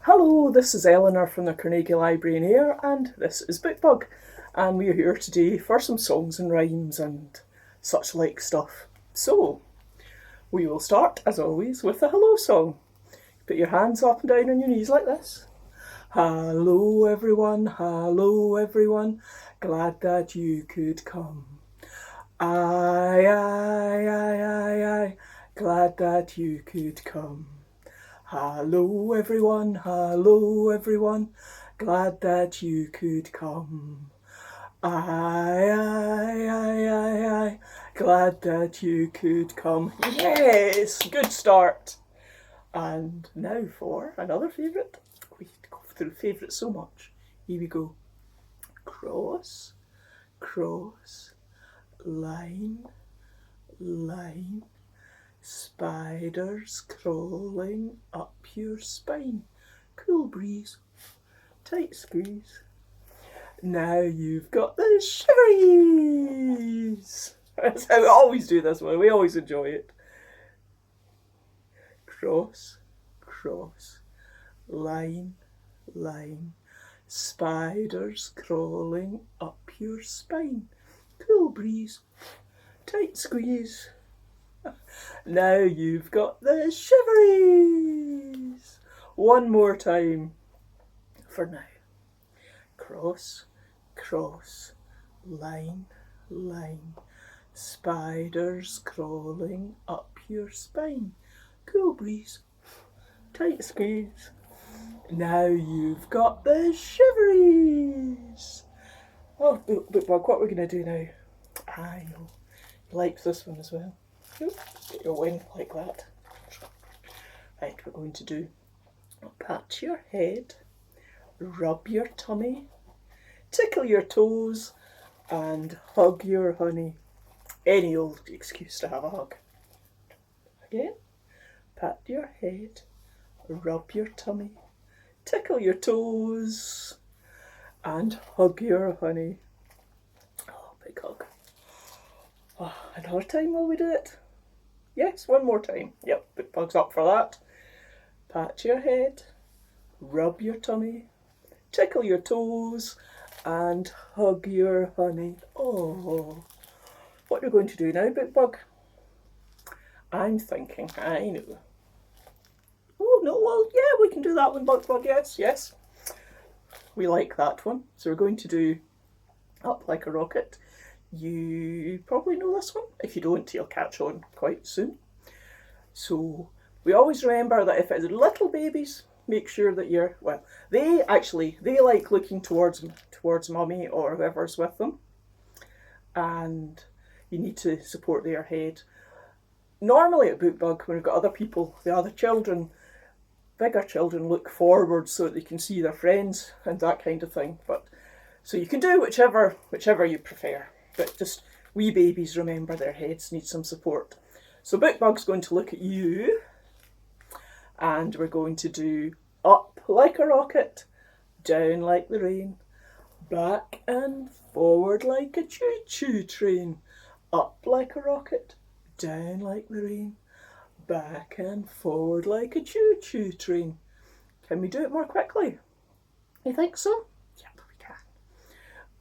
Hello, this is Elinor from the Carnegie Library in Ayr, and this is Bookbug, and we're here today for some songs and rhymes and such like stuff. So, we will start, as always, with the hello song. Put your hands up and down on your knees like this. Hello everyone, glad that you could come. Aye, glad that you could come. Hello everyone, glad that you could come. Aye, glad that you could come. Yes, good start. And now for another favourite. We go through favourites so much. Here we go. Cross, line, spiders crawling up your spine. Cool breeze, tight squeeze. Now you've got the shiveries. That's how we always do this one. We always enjoy it. Cross, line, spiders crawling up your spine. Cool breeze, tight squeeze. Now you've got the shiveries. One more time for now. Cross, line, spiders crawling up your spine. Cool breeze, tight squeeze. Now you've got the shiveries. Oh, Bookbug, what we're going to do now? I know. You like this one as well. Get your wing like that. Right, we're going to do pat your head, rub your tummy, tickle your toes, and hug your honey. Any old excuse to have a hug. Again, pat your head, rub your tummy, tickle your toes, and hug your honey. Oh, big hug. Oh, another time will we do it? Yes, one more time. Yep, Bookbug's up for that. Pat your head, rub your tummy, tickle your toes, and hug your honey. Oh, what are we going to do now, Bookbug? I'm thinking, I know. Oh, no, well, yeah, we can do that one, Bookbug, yes. We like that one. So we're going to do Up Like a Rocket. You probably know this one. If you don't, you'll catch on quite soon. So we always remember that if it's little babies, make sure that you're, well, they like looking towards mummy or whoever's with them. And you need to support their head. Normally at Bookbug, when we've got other people, the other children, bigger children look forward so that they can see their friends and that kind of thing. But so you can do whichever you prefer. But just wee babies, remember their heads need some support. So Bookbug's going to look at you, and we're going to do up like a rocket, down like the rain, back and forward like a choo-choo train. Up like a rocket, down like the rain, back and forward like a choo-choo train. Can we do it more quickly? You think so? Yep, we can.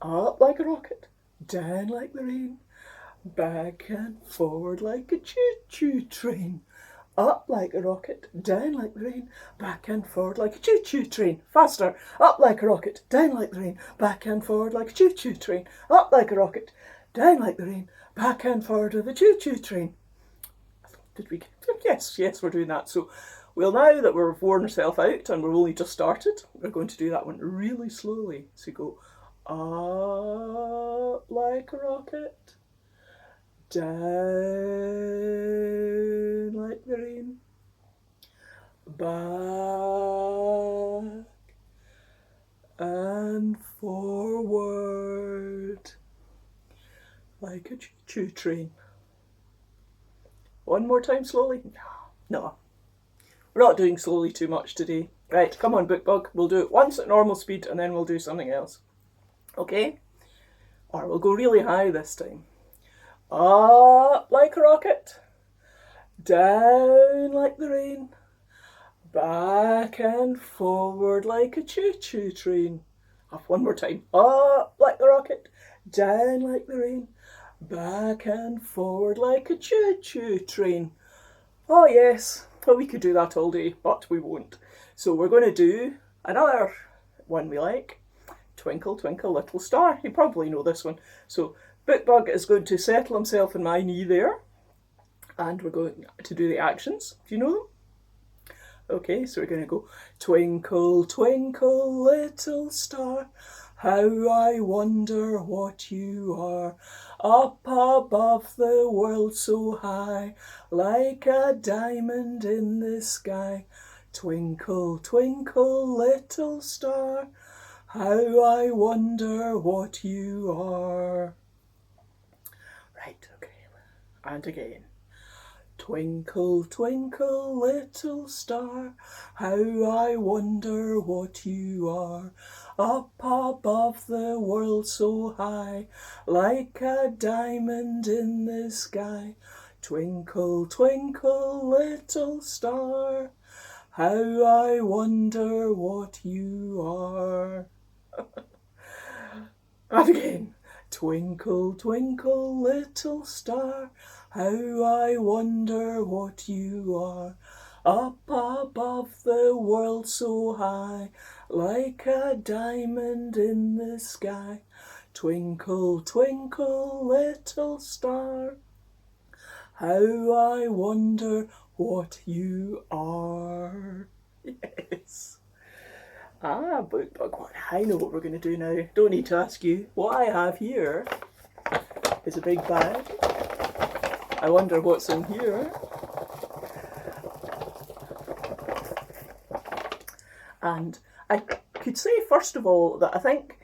Up like a rocket, down like the rain, back and forward like a choo-choo train. Up like a rocket, down like the rain, back and forward like a choo-choo train. Faster. Up like a rocket, down like the rain, back and forward like a choo-choo train. Up like a rocket, down like the rain, back and forward with a choo-choo train. Did we? Yes, we're doing that. So well, now that we've worn ourselves out and we've only just started, we're going to do that one really slowly. So go up like a rocket, down like the rain, back and forward like a choo-choo train. One more time slowly? No. We're not doing slowly too much today. Right, come on, Bookbug. We'll do it once at normal speed and then we'll do something else. Okay? Or we'll go really high this time. Up like a rocket, down like the rain, Back and forward like a choo-choo train. Up one more time. Up like the rocket, down like the rain. Back and forward like a choo-choo train. Oh yes, well we could do that all day, but we won't. So we're going to do another one we like. Twinkle, twinkle, little star. You probably know this one. So Bookbug is going to settle himself in my knee there. And we're going to do the actions. Do you know them? Okay, so we're going to go twinkle, twinkle, little star, how I wonder what you are, up above the world so high, like a diamond in the sky. Twinkle, twinkle, little star, how I wonder what you are. Right, okay, and again. Twinkle, twinkle, little star, how I wonder what you are, up above the world so high, like a diamond in the sky. Twinkle, twinkle, little star, how I wonder what you are. And again. Twinkle, twinkle, little star, how I wonder what you are, up above the world so high, like a diamond in the sky. Twinkle, twinkle, little star, how I wonder what you are. Yes. Bookbug, I know what we're going to do now. Don't need to ask you. What I have here is a big bag. I wonder what's in here. And I could say, first of all, that I think,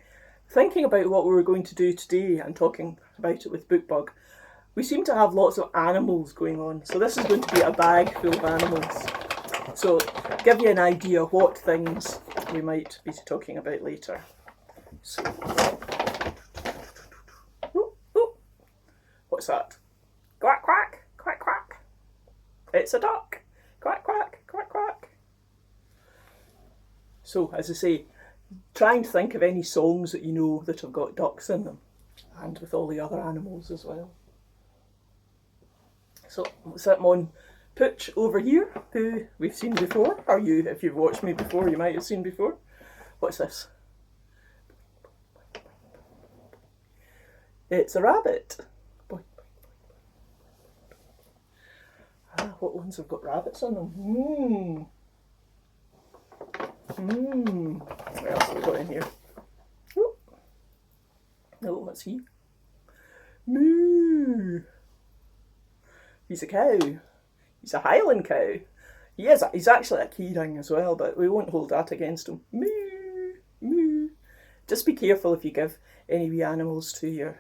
thinking about what we were going to do today and talking about it with Bookbug, we seem to have lots of animals going on. So this is going to be a bag full of animals. So, give you an idea of what things we might be talking about later. So, what's that? Quack, quack, quack, quack. It's a duck. Quack, quack, quack, quack. So, as I say, try and think of any songs that you know that have got ducks in them, and with all the other animals as well. So, what's that one? Pooch over here, who we've seen before, or you, if you've watched me before, you might have seen before. What's this? It's a rabbit. What ones have got rabbits on them? What else have we got in here? Oh, what's he? Moo. He's a cow. He's a Highland cow. He's actually a keyring as well, but we won't hold that against him. Moo, moo. Just be careful if you give any wee animals to your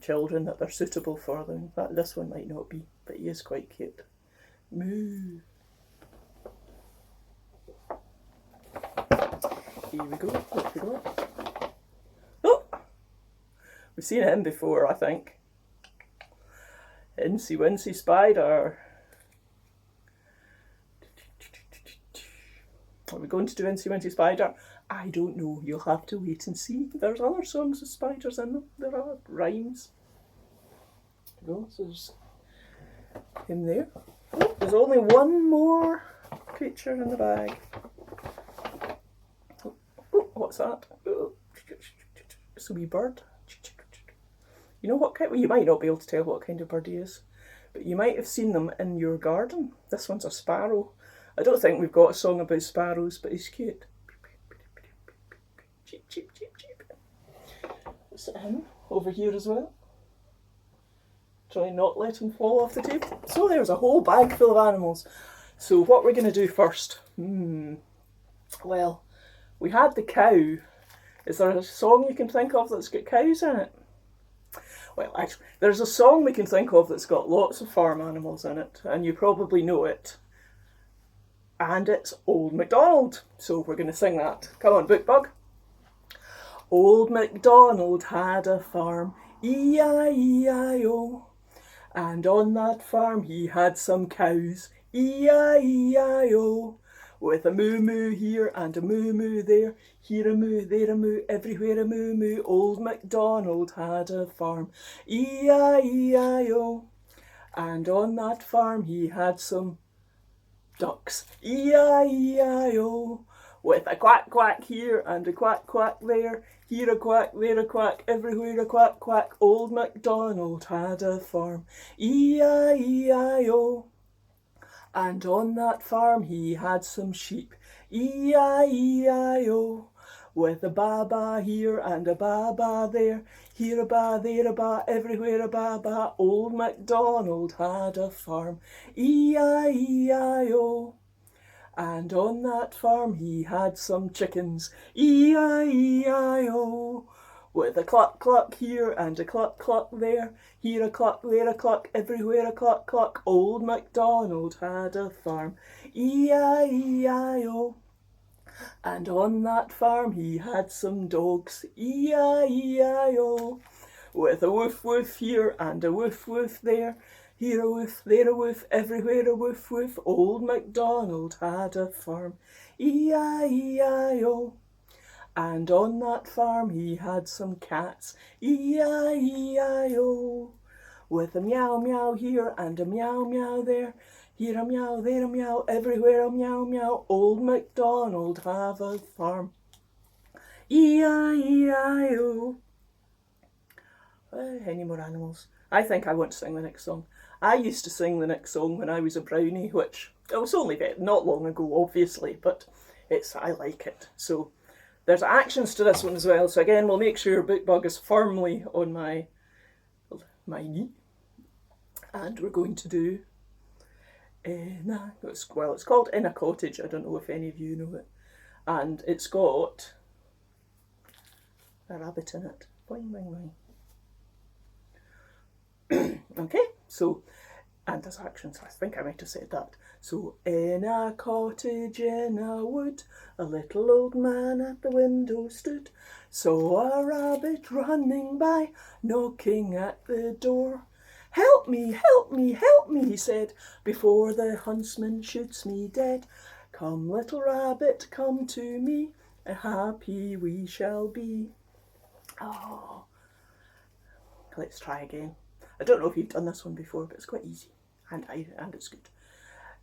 children that they're suitable for them. This one might not be, but he is quite cute. Moo. Here we go. Look we go. Oh! We've seen him before, I think. Incy Wincy Spider. Are we going to do Incy Wincy Spider? I don't know. You'll have to wait and see. There's other songs with spiders in them. There are rhymes. There we go. So there's him there. Oh, there's only one more creature in the bag. Oh, what's that? Oh, it's a wee bird. You know what kind? Well, you might not be able to tell what kind of bird he is, but you might have seen them in your garden. This one's a sparrow. I don't think we've got a song about sparrows, but he's cute. Cheep, cheep, cheep, cheep. Is it him over here as well? Try and not let him fall off the table. So there's a whole bag full of animals. So what we're going to do first? Well, we had the cow. Is there a song you can think of that's got cows in it? Well, actually, there's a song we can think of that's got lots of farm animals in it, and you probably know it. And it's Old MacDonald. So we're going to sing that. Come on, Bookbug. Old MacDonald had a farm, E-I-E-I-O. And on that farm he had some cows, E-I-E-I-O. with a moo moo here and a moo moo there, here a moo, there a moo, everywhere a moo moo. Old MacDonald had a farm, E-I-E-I-O, and on that farm he had some ducks, E-I-E-I-O, with a quack quack here and a quack quack there, here a quack, there a quack, everywhere a quack quack. Old MacDonald had a farm, E-I-E-I-O, and on that farm he had some sheep, E-I-E-I-O, with a ba-ba here and a ba-ba there, here a ba, there a ba, everywhere a ba-ba. Old MacDonald had a farm, E-I-E-I-O, and on that farm he had some chickens, E-I-E-I-O, with a cluck cluck here and a cluck cluck there, here a cluck, there a cluck, everywhere a cluck cluck. Old MacDonald had a farm, E-I-E-I-O, and on that farm he had some dogs, E-I-E-I-O, with a woof woof here and a woof woof there, here a woof, there a woof, everywhere a woof woof. Old MacDonald had a farm, E-I-E-I-O, and on that farm he had some cats, E-I-E-I-O, with a meow meow here and a meow meow there, here a meow, there a meow, everywhere a meow meow. Old MacDonald had a farm, E-I-E-I-O. Any more animals? I think I want to sing the next song. I used to sing the next song when I was a brownie, which it was only not long ago, obviously, but I like it. So there's actions to this one as well. So again, we'll make sure Bookbug is firmly on my knee, and we're going to do it's called In a Cottage. I don't know if any of you know it, and it's got a rabbit in it. Boing boing boing. Okay, so, and there's actions, I think I might have said that. So, in a cottage in a wood, a little old man at the window stood, saw a rabbit running by, knocking at the door. Help me, help me, help me, he said, before the huntsman shoots me dead. Come, little rabbit, come to me, and happy we shall be. Oh, let's try again. I don't know if you've done this one before, but it's quite easy, and it's good.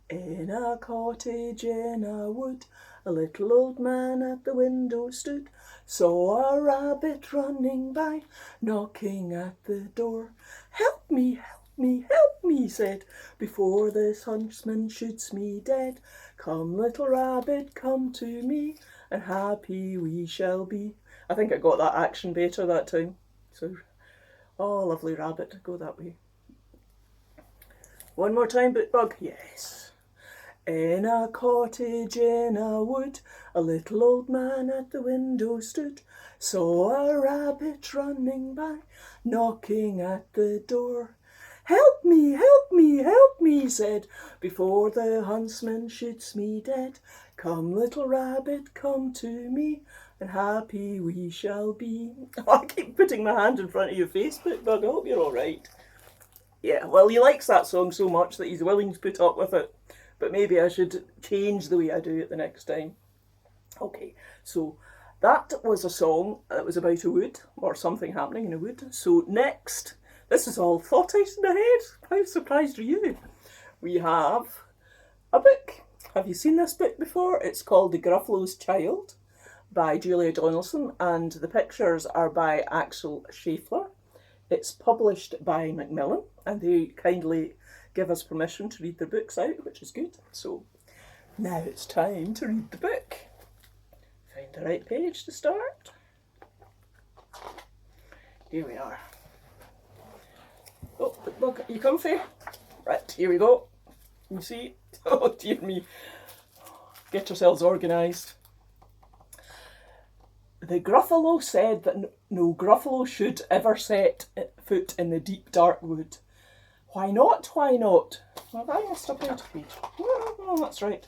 In a cottage in a wood, a little old man at the window stood, saw a rabbit running by, knocking at the door. Help me, help me, help me, he said, before this huntsman shoots me dead. Come, little rabbit, come to me, and happy we shall be. I think I got that action better that time. So, oh, lovely rabbit, go that way. One more time, Bookbug. Yes. In a cottage in a wood, a little old man at the window stood, saw a rabbit running by, knocking at the door. Help me, help me, help me, he said, before the huntsman shoots me dead. Come, little rabbit, come to me, and happy we shall be. Oh, I keep putting my hand in front of your face, Bookbug. I hope you're all right. Yeah, well, he likes that song so much that he's willing to put up with it. But maybe I should change the way I do it the next time. Okay, so that was a song that was about a wood, or something happening in a wood. So next, this is all thought out in the head. How surprised are you? We have a book. Have you seen this book before? It's called The Gruffalo's Child by Julia Donaldson, and the pictures are by Axel Scheffler. It's published by MacMillan, and they kindly give us permission to read their books out, which is good. So now it's time to read the book. Find the right page to start. Here we are. Oh, look, are you comfy? Right, here we go. You see? Oh dear me. Get yourselves organised. The Gruffalo said that no Gruffalo should ever set foot in the deep dark wood. Why not? Why not? Have I missed a page? Oh, that's right.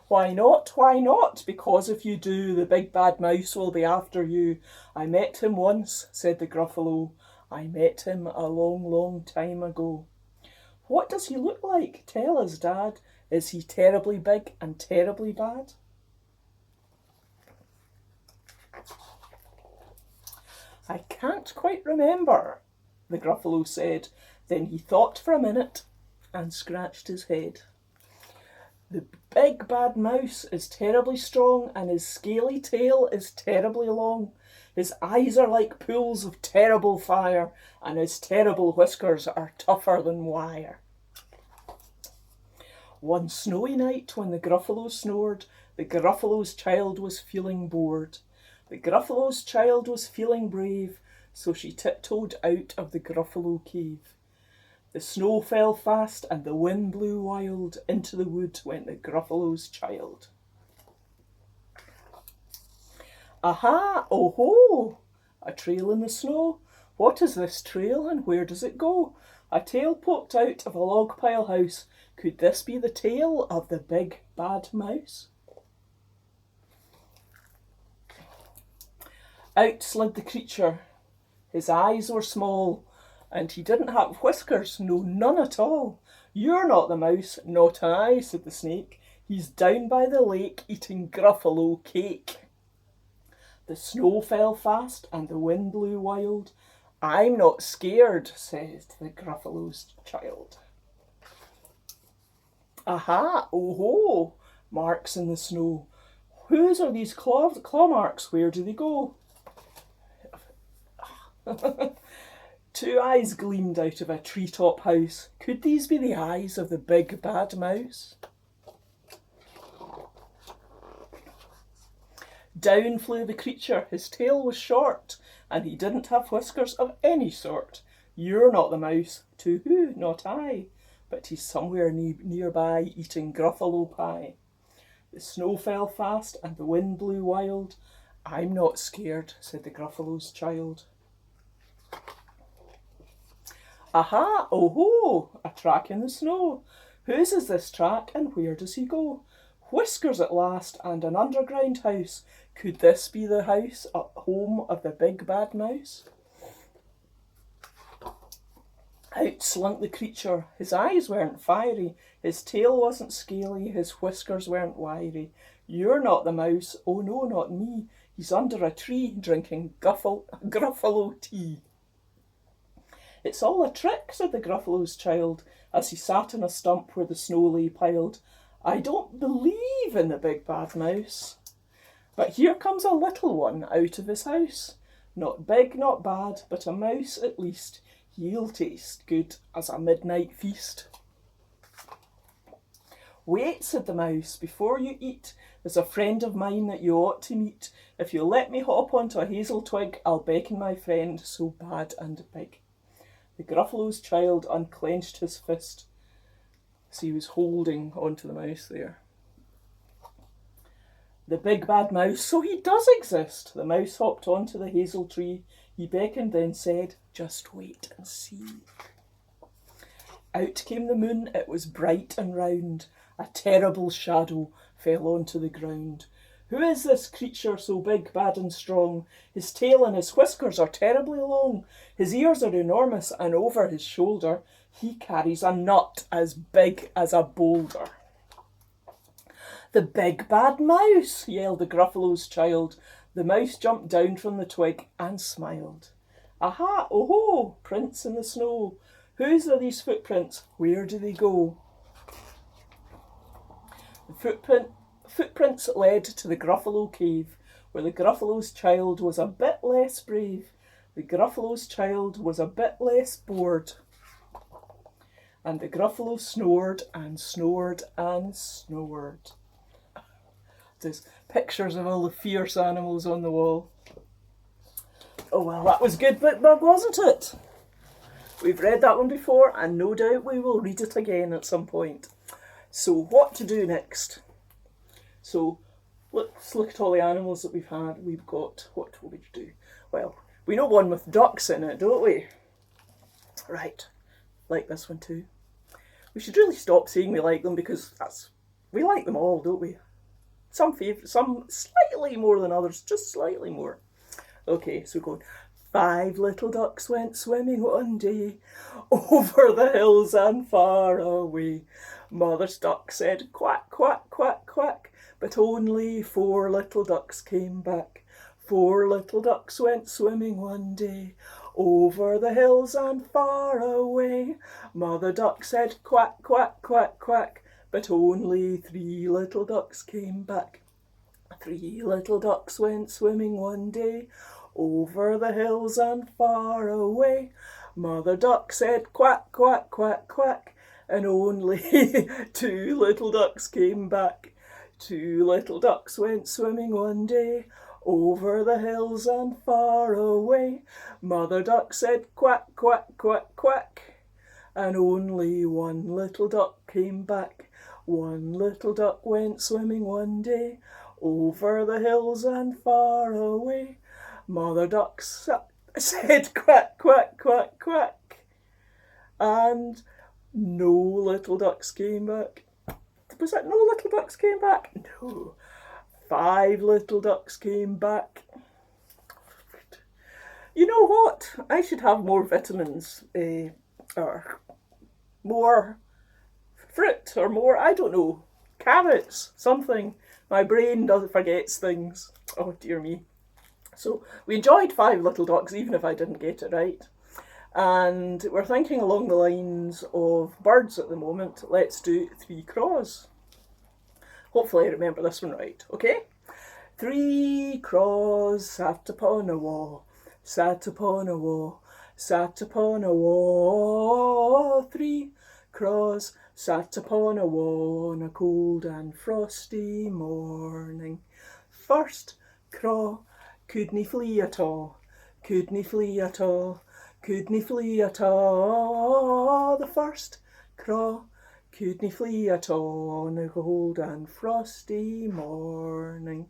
Why not? Why not? Because if you do, the big bad mouse will be after you. I met him once, said the Gruffalo. I met him a long, long time ago. What does he look like? Tell us, Dad. Is he terribly big and terribly bad? I can't quite remember, the Gruffalo said. Then he thought for a minute and scratched his head. The big bad mouse is terribly strong and his scaly tail is terribly long. His eyes are like pools of terrible fire and his terrible whiskers are tougher than wire. One snowy night when the Gruffalo snored, the Gruffalo's child was feeling bored. The Gruffalo's child was feeling brave, so she tiptoed out of the Gruffalo cave. The snow fell fast and the wind blew wild. Into the wood went the Gruffalo's child. Aha! Oh ho! A trail in the snow. What is this trail and where does it go? A tail poked out of a log pile house. Could this be the tail of the big bad mouse? Out slid the creature. His eyes were small, and he didn't have whiskers, no, none at all. You're not the mouse, not I, said the snake. He's down by the lake eating Gruffalo cake. The snow fell fast and the wind blew wild. I'm not scared, said the Gruffalo's child. Aha, oh ho, marks in the snow. Whose are these claw marks? Where do they go? Two eyes gleamed out of a treetop house. Could these be the eyes of the big bad mouse? Down flew the creature. His tail was short, and he didn't have whiskers of any sort. You're not the mouse. To who? Not I. But he's somewhere nearby eating Gruffalo pie. The snow fell fast and the wind blew wild. I'm not scared, said the Gruffalo's child. Aha, oh ho, a track in the snow. Whose is this track and where does he go? Whiskers at last and an underground house. Could this be the house at home of the big bad mouse? Out slunk the creature. His eyes weren't fiery, his tail wasn't scaly, his whiskers weren't wiry. You're not the mouse, oh no, not me. He's under a tree drinking Gruffalo tea. It's all a trick, said the Gruffalo's child, as he sat on a stump where the snow lay piled. I don't believe in the big bad mouse. But here comes a little one out of his house. Not big, not bad, but a mouse at least. He'll taste good as a midnight feast. Wait, said the mouse, before you eat. There's a friend of mine that you ought to meet. If you'll let me hop onto a hazel twig, I'll beckon my friend so bad and big. The Gruffalo's child unclenched his fist, so he was holding onto the mouse there. The big bad mouse, so he does exist. The mouse hopped onto the hazel tree. He beckoned, then said, just wait and see. Out came the moon, it was bright and round. A terrible shadow fell onto the ground. Who is this creature so big, bad and strong? His tail and his whiskers are terribly long. His ears are enormous and over his shoulder he carries a nut as big as a boulder. The big bad mouse, yelled the Gruffalo's child. The mouse jumped down from the twig and smiled. Aha, oh ho, prints in the snow. Whose are these footprints? Where do they go? The footprints led to the Gruffalo cave, where the Gruffalo's child was a bit less brave. The Gruffalo's child was a bit less bored. And the Gruffalo snored and snored and snored. There's pictures of all the fierce animals on the wall. Oh well, that was good Bookbug, wasn't it? We've read that one before and no doubt we will read it again at some point. So what to do next? So let's look at all the animals that we've had. We've got, what will we do? Well, we know one with ducks in it, don't we? Right, like this one too. We should really stop saying we like them because we like them all, don't we? Some favourite, some slightly more than others, just slightly more. Okay, so we're going 5 little ducks went swimming one day over the hills and far away. Mother duck said quack, quack, quack, quack, but only 4 little ducks came back. 4 little ducks went swimming one day over the hills and far away. Mother duck said quack, quack, quack, quack, but only 3 little ducks came back. 3 little ducks went swimming one day over the hills and far away. Mother duck said quack, quack, quack, quack, and only 2 little ducks came back. 2 little ducks went swimming one day over the hills and far away. Mother duck said quack, quack, quack, quack, and only 1 little duck came back. 1 little duck went swimming one day over the hills and far away. Mother duck said quack, quack, quack, quack, and no little ducks came back. Was it no little ducks came back? No. 5 little ducks came back. You know what? I should have more vitamins, or more fruit, or more, I don't know, carrots, something. My brain forgets things. Oh dear me. So we enjoyed 5 little ducks, even if I didn't get it right. And we're thinking along the lines of birds at the moment. Let's do 3 crows. Hopefully I remember this one right, okay? 3 crows sat upon a wall, sat upon a wall, sat upon a wall. 3 crows sat upon a wall on a cold and frosty morning. First craw couldn't flee at all, couldn't flee at all, couldn't flee at all. The first craw couldn't flee at all on a cold and frosty morning.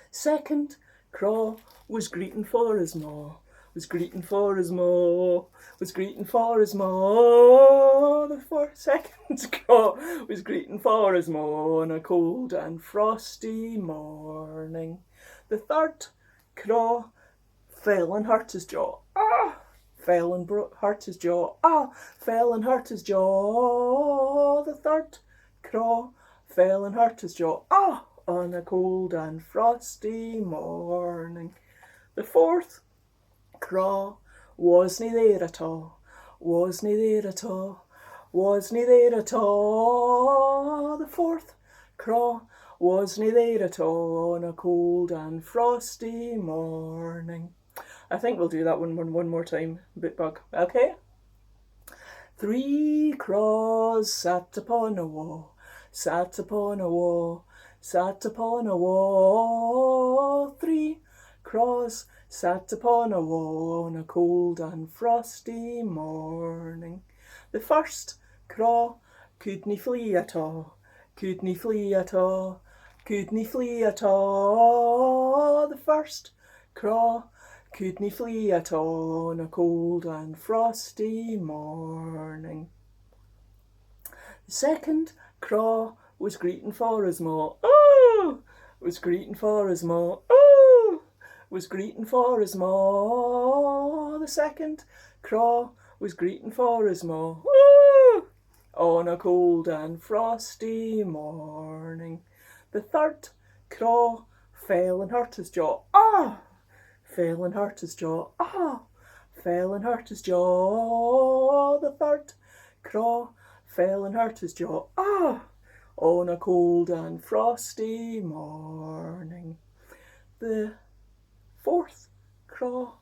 Second craw was greeting for his ma, was greeting for his ma, was greeting for his ma. The second craw was greeting for his ma on a cold and frosty morning. The third craw fell and hurt his jaw. Ah! Fell and hurt his jaw. Ah! Fell and hurt his jaw. The third craw fell and hurt his jaw. Ah! On a cold and frosty morning. The fourth craw wasn't there at all, wasn't there at all, wasn't there at all. The fourth craw wasn't there at all on a cold and frosty morning. I think we'll do that one more time, Bookbug, okay? 3 crows sat upon a wall, sat upon a wall, sat upon a wall. 3 crows sat upon a wall on a cold and frosty morning. The first craw couldn't flee at all, couldn't flee at all, couldn't flee at all. The first craw couldn't flee at all on a cold and frosty morning. The second craw was greeting for his ma. Oh! Was greeting for his ma. Oh! Was greeting for his ma. The second craw was greeting for his ma. Oh! On a cold and frosty morning. The third craw fell and hurt his jaw. Ah! Fell and hurt his jaw. Ah! Fell and hurt his jaw. The third craw fell and hurt his jaw. Ah! On a cold and frosty morning. The fourth craw,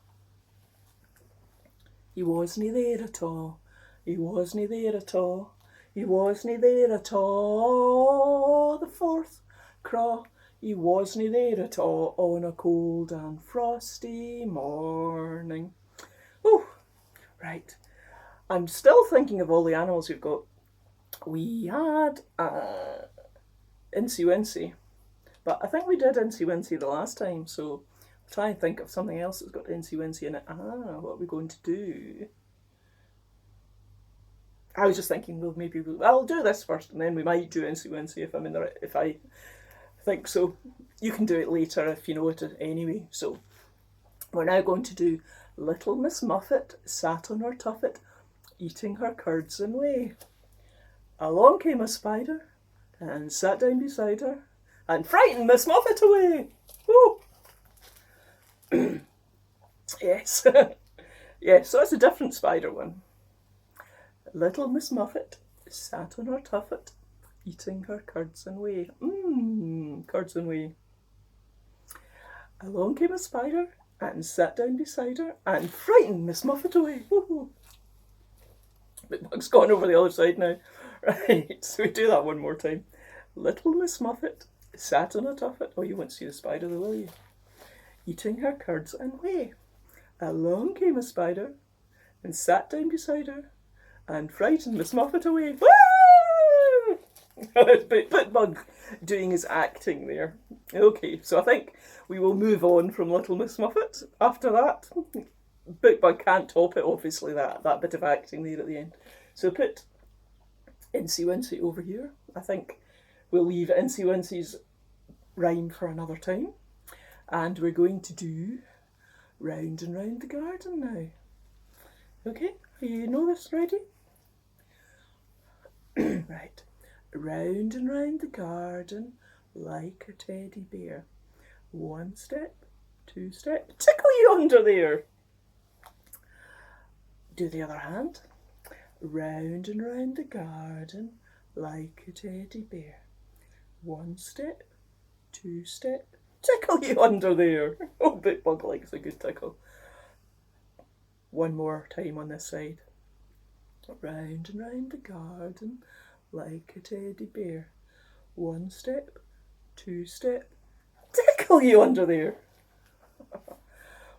he wasn't there at all, he wasn't there at all, he wasn't there at all. The fourth craw, he wasn't there at all on a cold and frosty morning. Oh, right. I'm still thinking of all the animals we've got. We had Incy Wincy, but I think we did Incy Wincy the last time, so I'll try and think of something else that's got Incy Wincy in it. What are we going to do? I was just thinking, well, maybe I'll do this first, and then we might do Incy Wincy if I think so. You can do it later if you know it anyway. So We're now going to do Little Miss Muffet sat on her tuffet, eating her curds and whey. Along came a spider and sat down beside her and frightened Miss Muffet away. Woo! Yes. Yes, so it's a different spider one. Little Miss Muffet sat on her tuffet, eating her curds and whey. Curds and whey. Along came a spider and sat down beside her and frightened Miss Muffet away. Woo-hoo. Bookbug's gone over the other side now. Right, so we do that one more time. Little Miss Muffet sat on a tuffet. Oh, you won't see the spider though, will you? Eating her curds and whey. Along came a spider and sat down beside her and frightened Miss Muffet away. Woo! Bookbug doing his acting there. Okay, so I think we will move on from Little Miss Muffet after that. Bookbug can't top it, obviously, that bit of acting there at the end. So put Incy Wincy over here. I think we'll leave Incy Wincy's rhyme for another time. And we're going to do Round and Round the Garden now. Okay, you know this already? Right. Round and round the garden like a teddy bear. One step, two step, tickle you under there. Do the other hand. Round and round the garden like a teddy bear. One step, two step, tickle you under there. Oh, Bookbug likes a good tickle. One more time on this side. Round and round the garden like a teddy bear. One step, two step, tickle you under there.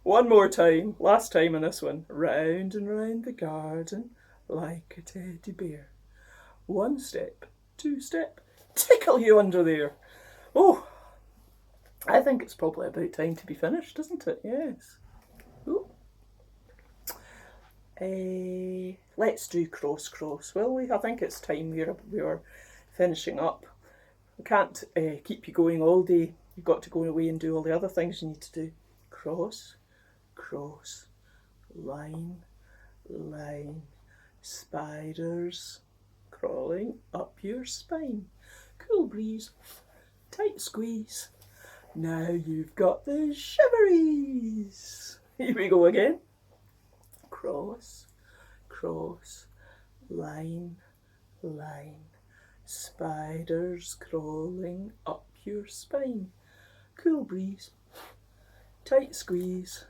One more time, last time on this one. Round and round the garden like a teddy bear. One step, two step, tickle you under there. Oh, I think it's probably about time to be finished, isn't it? Yes. Ooh. Let's do cross cross, will we? I think it's time we are finishing up. We can't keep you going all day. You've got to go away and do all the other things you need to do. Cross, cross, line, line, spiders crawling up your spine. Cool breeze, tight squeeze. Now you've got the shiveries. Here we go again. Cross, cross, line, line, spiders crawling up your spine. Cool breeze, tight squeeze.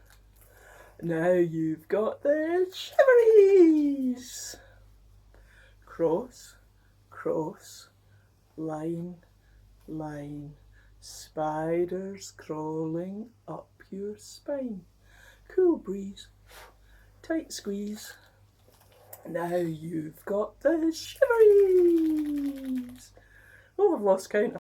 Now you've got the shiveries. Cross, cross, line, line, spiders crawling up your spine. Cool breeze, tight squeeze. Now you've got the shiveries. Oh, I've lost count.